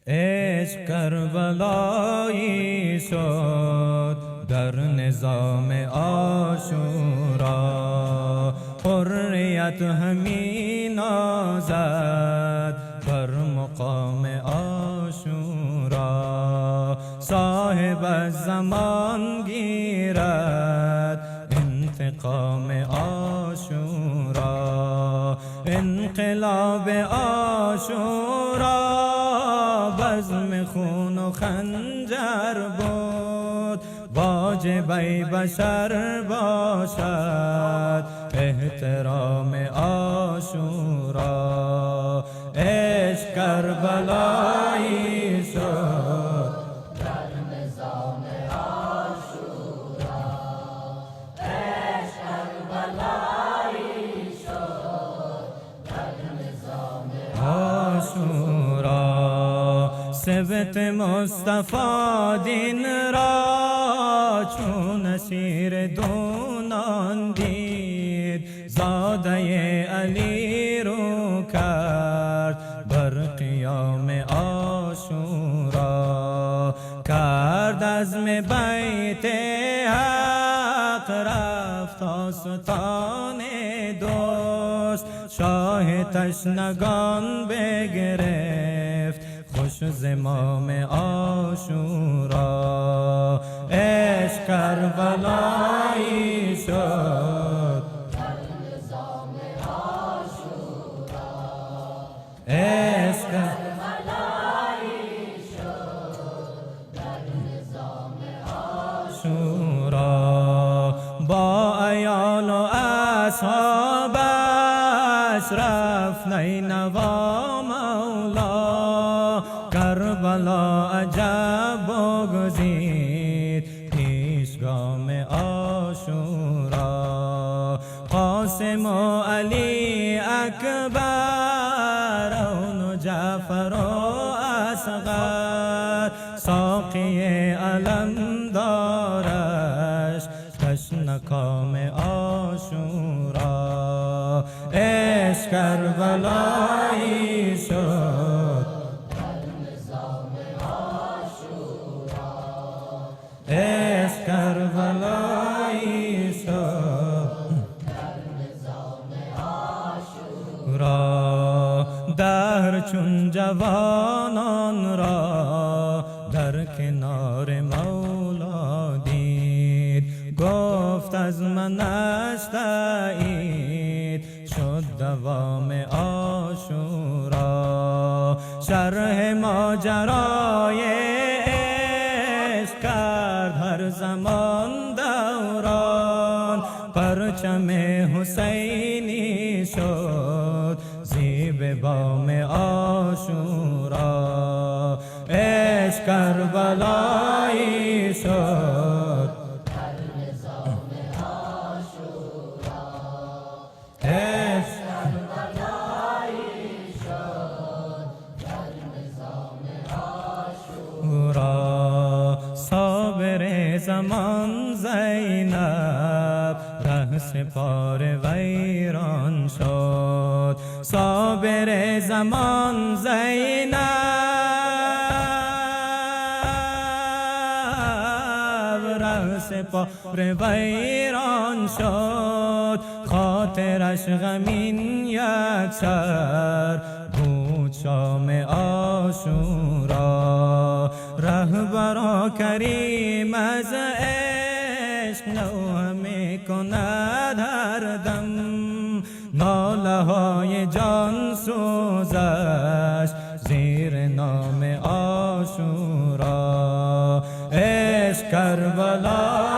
عشق کربلایی شد در نظام عاشورا، حریت همی نازد بر مقام عاشورا. صاحب الزمان گیرد انتقام عاشورا، انقلاب عاشورا بزم خون و خنجر بود. واجب ای بشر باشد احترام عاشورا. عشق کربلایی شد در نظام عاشورا، عشق کربلایی شد در نظام عاشورا. سبط مصطفی دین را چون اسیر دونان دید، زاده علی رو کرد بر قیام عاشورا. کرد عزم بیت حق رفت تا ستان دوست، شاه تشنگان بگرفت خوش زمام عاشورا. عشق کربلایی شد در نظام عاشورا، عشق کربلایی شد در نظام عاشورا. با عیال و اصحابش رفت نینوا مولا، کربلا عجب بگزید پیشگام عاشورا. قاسم و علی اکبر، اون و جعفر و اصغر، ساقی علم دارش تشنکام عاشورا. عشق کربلایی شد در نظام عاشورا، عشق کربلایی شد در نظام عاشورا. دهر چون جوانان را در کنار مولا دید، گفت از منش تایید شد دوام عاشورا. شرح ماجرای عشق کرد هر زمان دوران، پرچم حسینی شد زیب بام عاشورا. عشق کربلایی شد در نظام عاشورا، عشق کربلایی شد در نظام عاشورا. صابر زمان زینب ره سپار ویران شد. صابر زمان زینب ره سپار ویران شد. خاطرش غمین یک سر بود شام عاشورا. رهبرا کریم از عشق نوحه می کند هر دم، ناله های جان سوزش زیر نام عاشورا. عشق کربلا